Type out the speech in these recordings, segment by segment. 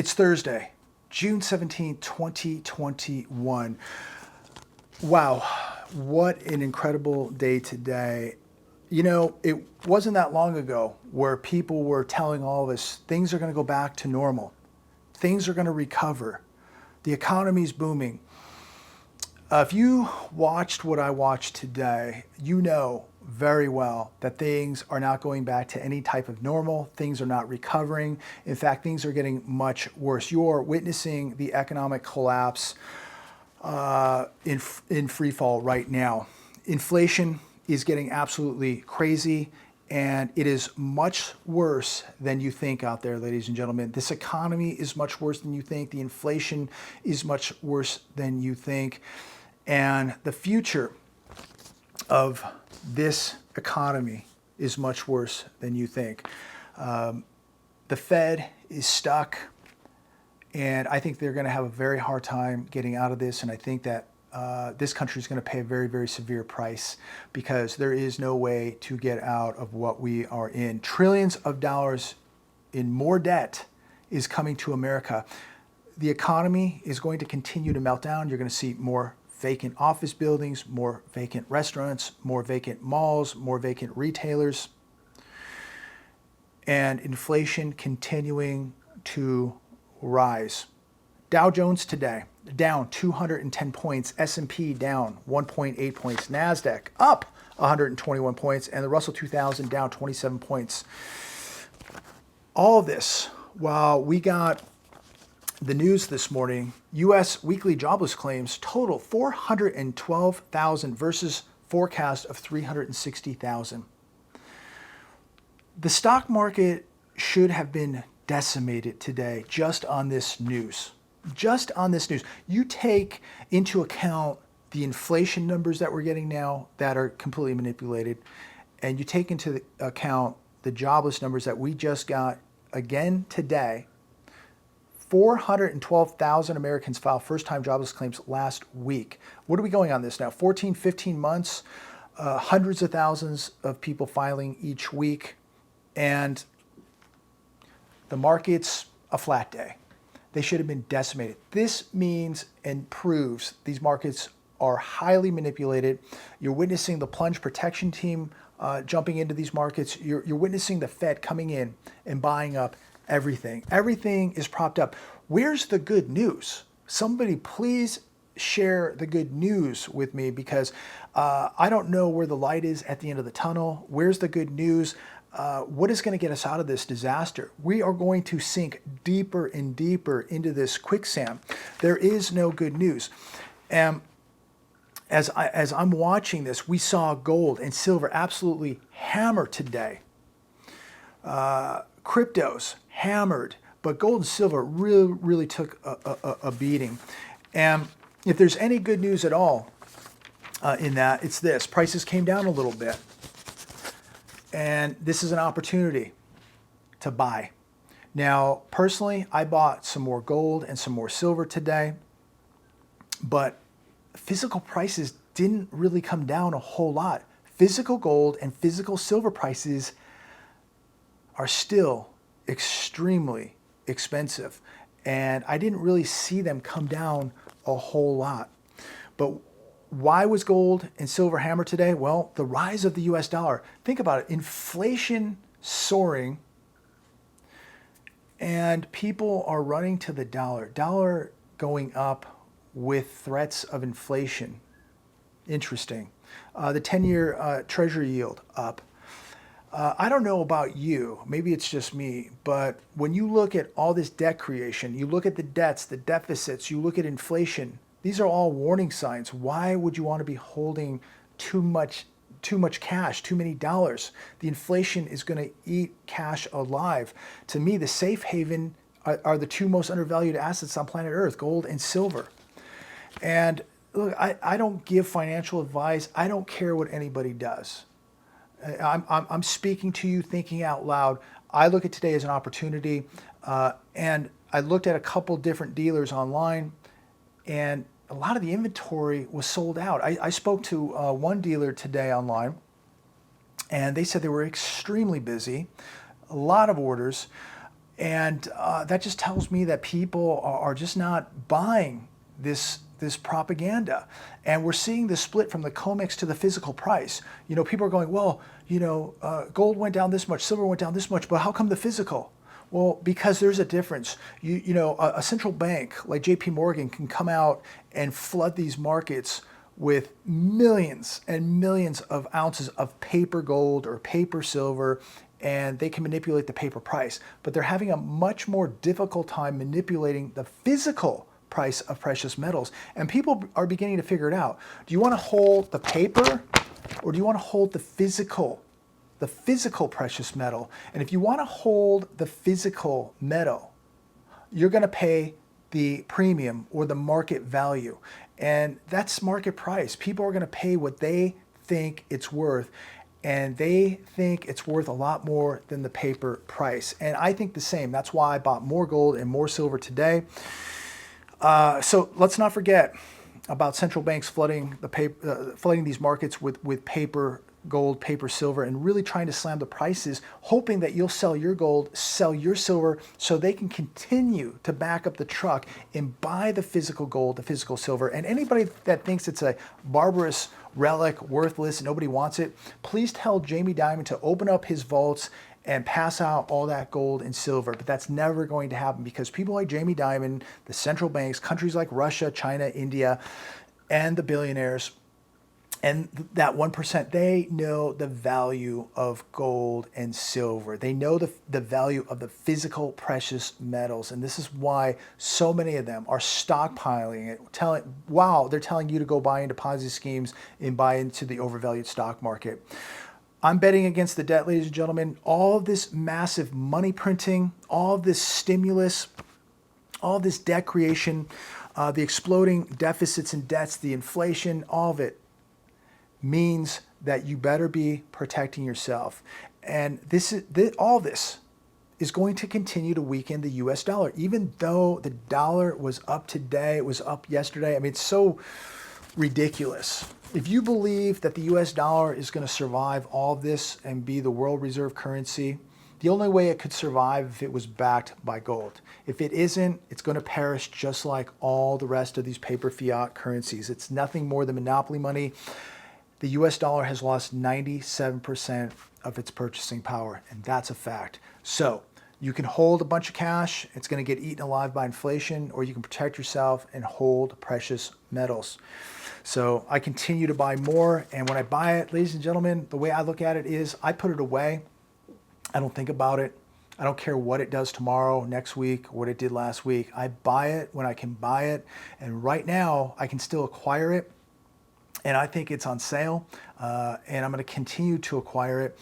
It's Thursday, June 17, 2021. Wow, what an incredible day today. You know, it wasn't that long ago where people were telling all of us things are going to go back to normal. Things are going to recover. The economy's booming. If you watched what I watched today, you know very well that things are not going back to any type of normal. Things are not recovering. In fact, things are getting much worse. You're witnessing the economic collapse in free fall right now. Inflation is getting absolutely crazy, and it is much worse than you think out there, ladies and gentlemen. This economy is much worse than you think. The inflation is much worse than you think. And the future of this economy is much worse than you think. The Fed is stuck, and I think they're going to have a very hard time getting out of this. And I think that this country is going to pay a very, very severe price because there is no way to get out of what we are in. Trillions of dollars in more debt is coming to America. The economy is going to continue to melt down. You're going to see more vacant office buildings, more vacant restaurants, more vacant malls, more vacant retailers, and inflation continuing to rise. Dow Jones today down 210 points, S&P down 1.8 points, NASDAQ up 121 points, and the Russell 2000 down 27 points. All of this while we got the news this morning, U.S. weekly jobless claims total 412,000 versus forecast of 360,000. The stock market should have been decimated today just on this news. Just on this news. You take into account the inflation numbers that we're getting now that are completely manipulated, and you take into account the jobless numbers that we just got again today. 412,000 Americans filed first-time jobless claims last week. What are we going on this now? 14, 15 months, hundreds of thousands of people filing each week, and the market's a flat day. They should have been decimated. This means and proves these markets are highly manipulated. You're witnessing the plunge protection team jumping into these markets. You're witnessing the Fed coming in and buying up everything. Everything is propped up. Where's the good news? Somebody please share the good news with me, because I don't know where the light is at the end of the tunnel. Where's the good news? What is going to get us out of this disaster? We are going to sink deeper and deeper into this quicksand. There is no good news. And as I'm watching this, we saw gold and silver absolutely hammer today. Cryptos hammered, but gold and silver really took a beating. And if there's any good news at all in that, it's this. Prices came down a little bit. And this is an opportunity to buy. Now, personally, I bought some more gold and some more silver today, but physical prices didn't really come down a whole lot. Physical gold and physical silver prices are still extremely expensive, and I didn't really see them come down a whole lot. But why was gold and silver hammered today? Well, the rise of the US dollar. Think about it. Inflation soaring, and people are running to the dollar. Dollar going up with threats of inflation. Interesting. The 10-year Treasury yield up. I don't know about you, maybe it's just me, but when you look at all this debt creation, you look at the debts, the deficits, you look at inflation, these are all warning signs. Why would you want to be holding too much cash, too many dollars? The inflation is going to eat cash alive. To me, the safe haven are the two most undervalued assets on planet Earth, gold and silver. And look, I don't give financial advice. I don't care what anybody does. I'm speaking to you, thinking out loud. I look at today as an opportunity, and I looked at a couple different dealers online, and a lot of the inventory was sold out. I spoke to one dealer today online, and they said they were extremely busy, a lot of orders. And that just tells me that people are just not buying this propaganda. And we're seeing the split from the COMEX to the physical price. You know, people are going, well, you know, gold went down this much, silver went down this much, but how come the physical? Well, because there's a difference. You know, a central bank like JP Morgan can come out and flood these markets with millions and millions of ounces of paper gold or paper silver, and they can manipulate the paper price. But they're having a much more difficult time manipulating the physical price of precious metals. And people are beginning to figure it out. Do you want to hold the paper, or do you want to hold the physical precious metal? And if you want to hold the physical metal, you're going to pay the premium or the market value. And that's market price. People are going to pay what they think it's worth. And they think it's worth a lot more than the paper price. And I think the same. That's why I bought more gold and more silver today. So let's not forget about central banks flooding these markets with paper gold, paper silver, and really trying to slam the prices, hoping that you'll sell your gold, sell your silver, so they can continue to back up the truck and buy the physical gold, the physical silver. And anybody that thinks it's a barbarous relic, worthless, nobody wants it, please tell Jamie Dimon to open up his vaults and pass out all that gold and silver. But that's never going to happen, because people like Jamie Dimon, the central banks, countries like Russia, China, India, and the billionaires, and that 1%, they know the value of gold and silver. They know the value of the physical precious metals. And this is why so many of them are stockpiling it, they're telling you to go buy into Ponzi schemes and buy into the overvalued stock market. I'm betting against the debt, ladies and gentlemen. All of this massive money printing, all of this stimulus, all of this debt creation, the exploding deficits and debts, the inflation, all of it means that you better be protecting yourself. And all this is going to continue to weaken the US dollar. Even though the dollar was up today, it was up yesterday. I mean, it's so ridiculous. If you believe that the US dollar is going to survive all of this and be the world reserve currency, the only way it could survive if it was backed by gold. If it isn't, it's going to perish just like all the rest of these paper fiat currencies. It's nothing more than monopoly money. The US dollar has lost 97% of its purchasing power, and that's a fact. So you can hold a bunch of cash, it's going to get eaten alive by inflation, or you can protect yourself and hold precious metals. So I continue to buy more, and when I buy it, ladies and gentlemen, the way I look at it is I put it away. I don't think about it. I don't care what it does tomorrow, next week, what it did last week. I buy it when I can buy it, and right now I can still acquire it. And I think it's on sale, and I'm going to continue to acquire it.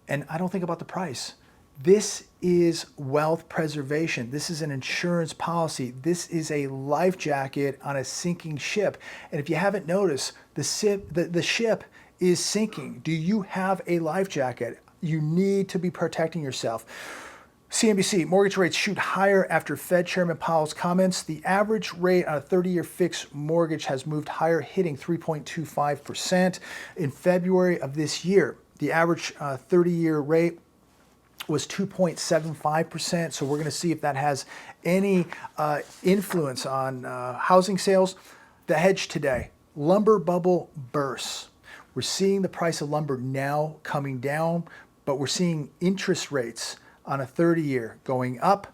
And I don't think about the price. This is wealth preservation. This is an insurance policy. This is a life jacket on a sinking ship. And if you haven't noticed, the ship is sinking. Do you have a life jacket? You need to be protecting yourself. CNBC, mortgage rates shoot higher after Fed Chairman Powell's comments. The average rate on a 30-year fixed mortgage has moved higher, hitting 3.25% in February of this year. The average 30-year rate was 2.75%. So we're going to see if that has any influence on housing sales. The hedge today, lumber bubble bursts. We're seeing the price of lumber now coming down, but we're seeing interest rates on a 30-year going up.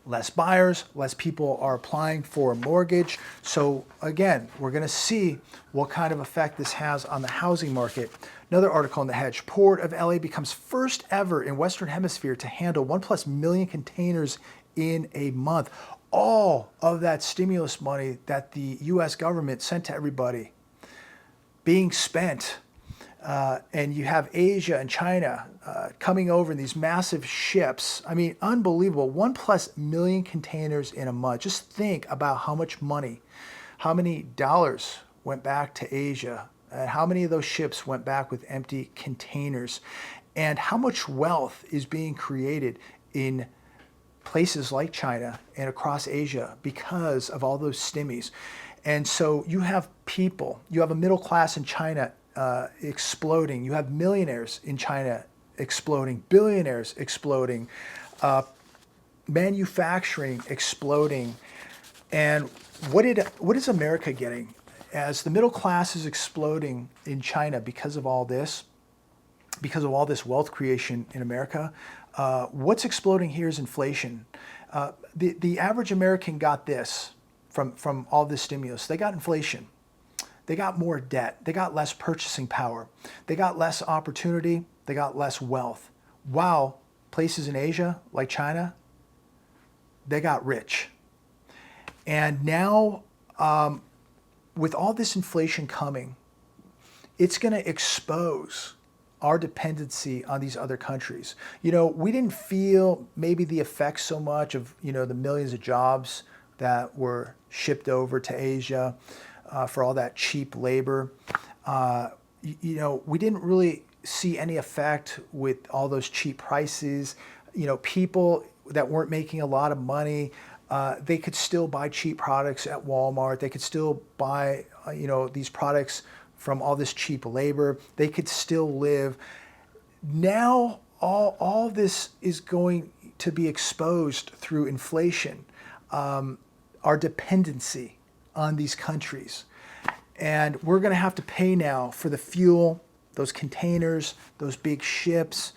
Less buyers, less people are applying for a mortgage. So again, we're going to see what kind of effect this has on the housing market. Another article in the hedge, Port of LA becomes first ever in Western Hemisphere to handle 1+ million containers in a month. All of that stimulus money that the US government sent to everybody being spent. And you have Asia and China coming over in these massive ships. I mean, unbelievable. 1+ million containers in a month. Just think about how much money, how many dollars went back to Asia, and how many of those ships went back with empty containers, and how much wealth is being created in places like China and across Asia because of all those stimmies. And so you have people, you have a middle class in China exploding. You have millionaires in China exploding, billionaires exploding. manufacturing exploding. And what is America getting? As the middle class is exploding in China because of all this wealth creation in America, what's exploding here is inflation. The average American got this from all this stimulus. They got inflation. They got more debt. They got less purchasing power. They got less opportunity. They got less wealth. While places in Asia, like China, they got rich. And now, with all this inflation coming, it's going to expose our dependency on these other countries. We didn't feel maybe the effects so much of, the millions of jobs that were shipped over to Asia for all that cheap labor. We didn't really see any effect with all those cheap prices. People that weren't making a lot of money, they could still buy cheap products at Walmart. They could still buy, these products from all this cheap labor. They could still live. Now, all this is going to be exposed through inflation, our dependency on these countries. And we're going to have to pay now for the fuel, those containers, those big ships,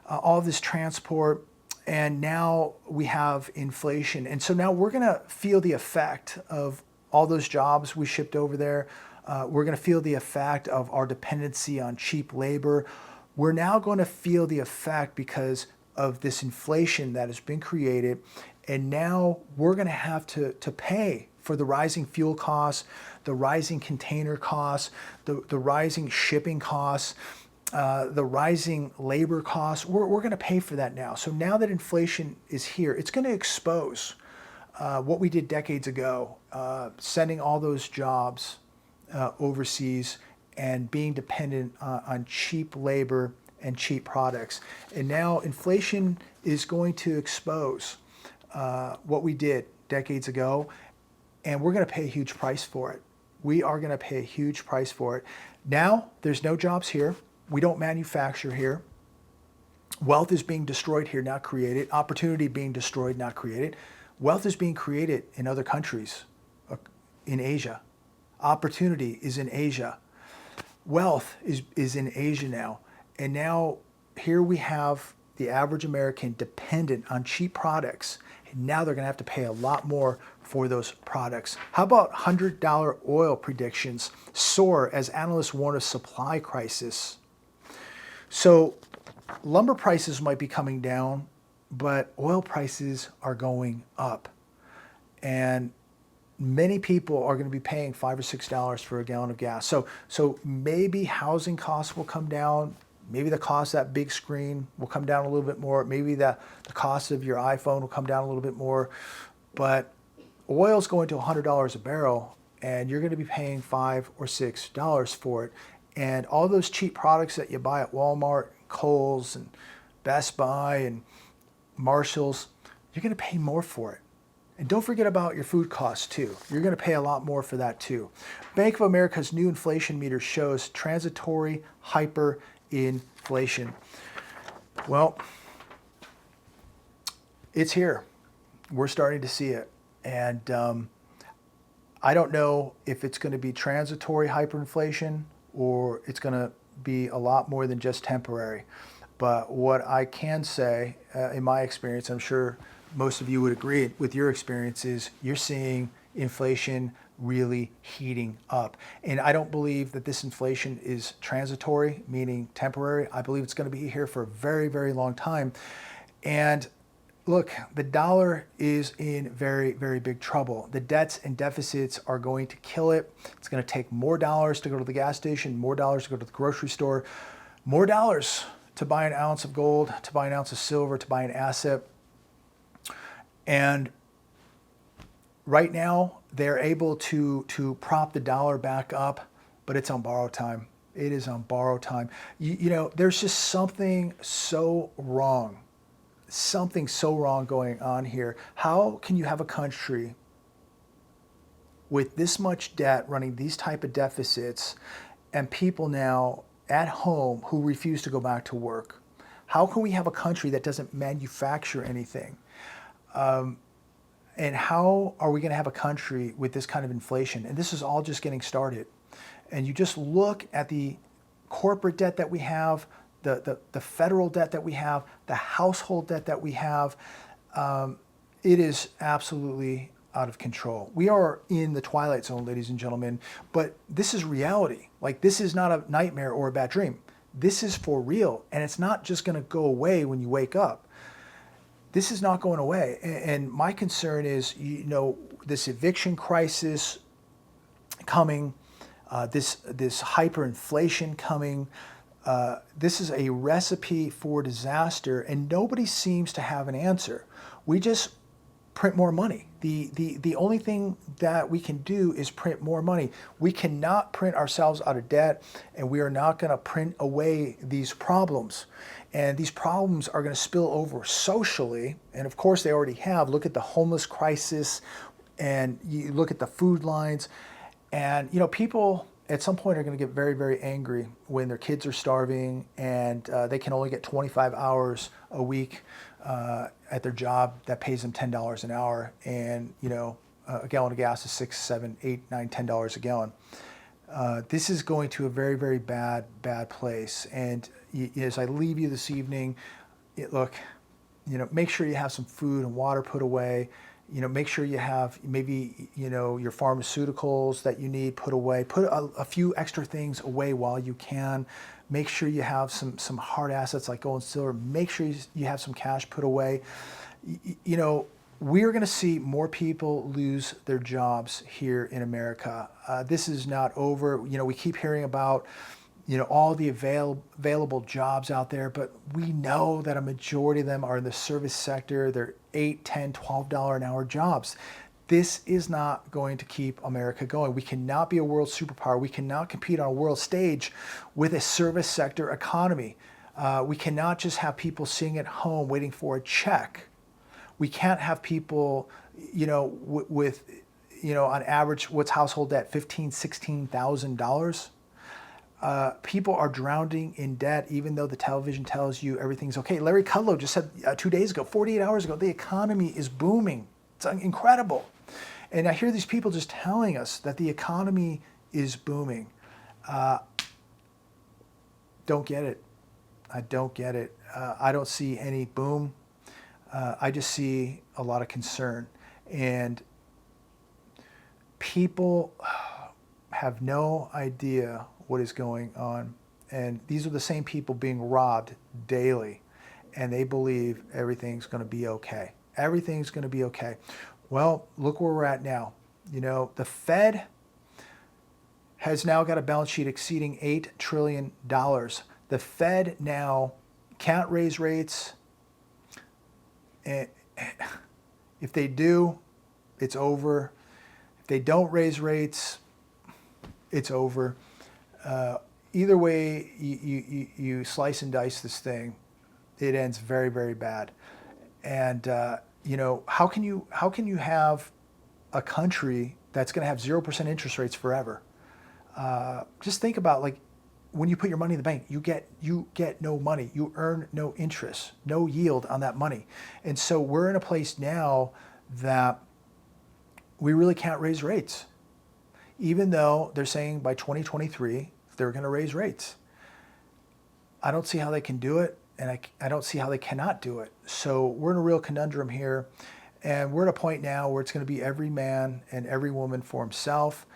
all this transport. And now we have inflation. And so now we're going to feel the effect of all those jobs we shipped over there. We're going to feel the effect of our dependency on cheap labor. We're now going to feel the effect because of this inflation that has been created. And now we're going to have to pay for the rising fuel costs, the rising container costs, the rising shipping costs, the rising labor costs. We're going to pay for that now. So now that inflation is here, it's going to expose what we did decades ago, sending all those jobs overseas and being dependent on cheap labor and cheap products. And now inflation is going to expose what we did decades ago, and we're going to pay a huge price for it. We are going to pay a huge price for it. Now, there's no jobs here. We don't manufacture here. Wealth is being destroyed here, not created. Opportunity being destroyed, not created. Wealth is being created in other countries, in Asia. Opportunity is in Asia. Wealth is in Asia now. And now here we have the average American dependent on cheap products. And now they're going to have to pay a lot more for those products. How about $100 oil predictions soar as analysts warn of supply crisis? So lumber prices might be coming down, but oil prices are going up. And many people are going to be paying $5 or $6 for a gallon of gas. So maybe housing costs will come down. Maybe the cost of that big screen will come down a little bit more. Maybe the cost of your iPhone will come down a little bit more. But oil's going to $100 a barrel, and you're going to be paying $5 or $6 for it. And all those cheap products that you buy at Walmart, Kohl's, and Best Buy, and Marshall's, you're going to pay more for it. And don't forget about your food costs too. You're going to pay a lot more for that too. Bank of America's new inflation meter shows transitory hyperinflation. Well, it's here. We're starting to see it. And I don't know if it's going to be transitory hyperinflation or it's going to be a lot more than just temporary. But what I can say, in my experience, I'm sure most of you would agree with your experiences, you're seeing inflation really heating up. And I don't believe that this inflation is transitory, meaning temporary. I believe it's going to be here for a very, very long time. And look, the dollar is in very, very big trouble. The debts and deficits are going to kill it. It's going to take more dollars to go to the gas station, more dollars to go to the grocery store, more dollars to buy an ounce of gold, to buy an ounce of silver, to buy an asset. And right now, they're able to prop the dollar back up, but it's on borrowed time. It is on borrowed time. You know, there's just something so wrong going on here. How can you have a country with this much debt, running these type of deficits, and people now at home who refuse to go back to work? How can we have a country that doesn't manufacture anything? And how are we going to have a country with this kind of inflation? And this is all just getting started. And you just look at the corporate debt that we have, the federal debt that we have, the household debt that we have. It is absolutely out of control. We are in the twilight zone, ladies and gentlemen, but this is reality. Like, this is not a nightmare or a bad dream. This is for real, and it's not just going to go away when you wake up. This is not going away. And my concern is, this eviction crisis coming, this hyperinflation coming. This is a recipe for disaster, and nobody seems to have an answer. We just print more money. The only thing that we can do is print more money. We cannot print ourselves out of debt, and we are not going to print away these problems. And these problems are going to spill over socially, and of course they already have. Look at the homeless crisis, and you look at the food lines, and people at some point are going to get very, very angry when their kids are starving and they can only get 25 hours a week at their job that pays them $10 an hour, and a gallon of gas is $6, $7, $8, $9, $10 a gallon. This is going to a very, very bad place. And as I leave you this evening, look, make sure you have some food and water put away. Make sure you have maybe, your pharmaceuticals that you need put away. Put a few extra things away while you can. Make sure you have some hard assets like gold and silver. Make sure you have some cash put away. We're going to see more people lose their jobs here in America. This is not over. We keep hearing about all the available jobs out there, but we know that a majority of them are in the service sector. They're $8, $10, $12 an hour jobs. This is not going to keep America going. We cannot be a world superpower. We cannot compete on a world stage with a service sector economy. We cannot just have people sitting at home waiting for a check. We can't have people, with on average, what's household debt, $15,000, $16,000. People are drowning in debt, even though the television tells you everything's okay. Larry Kudlow just said 2 days ago, 48 hours ago, the economy is booming. It's incredible. And I hear these people just telling us that the economy is booming. Don't get it. I don't get it. I don't see any boom. I just see a lot of concern. And people have no idea what is going on. And these are the same people being robbed daily. And they believe everything's going to be okay. Everything's going to be okay. Well, look where we're at now. The Fed has now got a balance sheet exceeding $8 trillion. The Fed now can't raise rates. If they do, it's over. If they don't raise rates, it's over. Either way you slice and dice this thing, it ends very, very bad. And how can you have a country that's going to have 0% interest rates forever? Just think about, like, when you put your money in the bank, you get no money. You earn no interest, no yield on that money. And so we're in a place now that we really can't raise rates, even though they're saying by 2023 they're going to raise rates. I don't see how they can do it, and I don't see how they cannot do it. So we're in a real conundrum here, and we're at a point now where it's going to be every man and every woman for himself.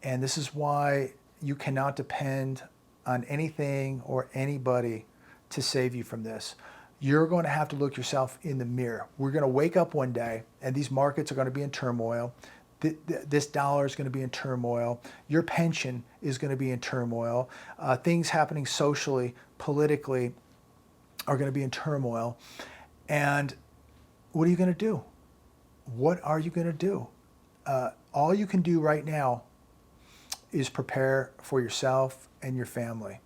And this is why you cannot depend on anything or anybody to save you from this. You're going to have to look yourself in the mirror. We're going to wake up one day and these markets are going to be in turmoil. This dollar is going to be in turmoil. Your pension is going to be in turmoil. Things happening socially, politically are going to be in turmoil. And what are you going to do? What are you going to do? All you can do right now is prepare for yourself and your family.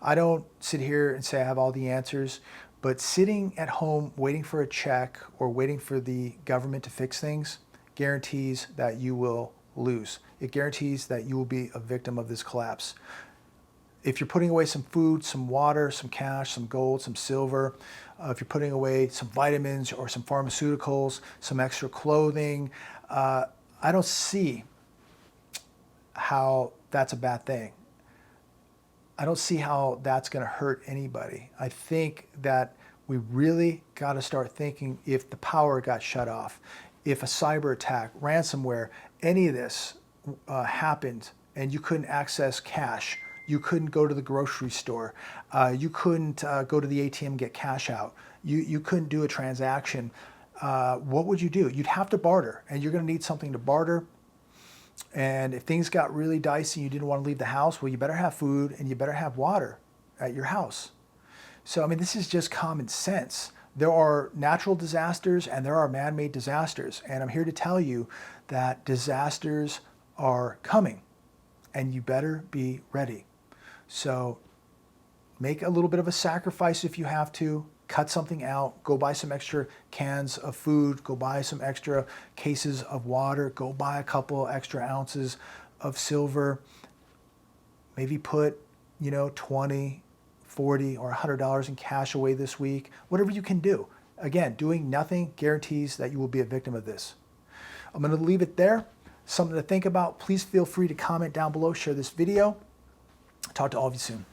I don't sit here and say I have all the answers, but sitting at home waiting for a check or waiting for the government to fix things guarantees that you will lose. It guarantees that you will be a victim of this collapse. if you're putting away some food, some water, some cash, some gold, some silver, if you're putting away some vitamins or some pharmaceuticals, some extra clothing, I don't see how that's a bad thing. I don't see how that's going to hurt anybody. I think that we really got to start thinking, if the power got shut off, if a cyber attack, ransomware, any of this happened and you couldn't access cash, you couldn't go to the grocery store, you couldn't go to the ATM and get cash out, you couldn't do a transaction, what would you do? You'd have to barter, and you're going to need something to barter. And if things got really dicey and you didn't want to leave the house, well, you better have food and you better have water at your house. So, I mean, this is just common sense. There are natural disasters and there are man-made disasters. And I'm here to tell you that disasters are coming and you better be ready. So make a little bit of a sacrifice if you have to. Cut something out, go buy some extra cans of food, go buy some extra cases of water, go buy a couple extra ounces of silver, maybe put, $20, $40, or $100 in cash away this week, whatever you can do. Again, doing nothing guarantees that you will be a victim of this. I'm going to leave it there. Something to think about. Please feel free to comment down below, share this video. Talk to all of you soon.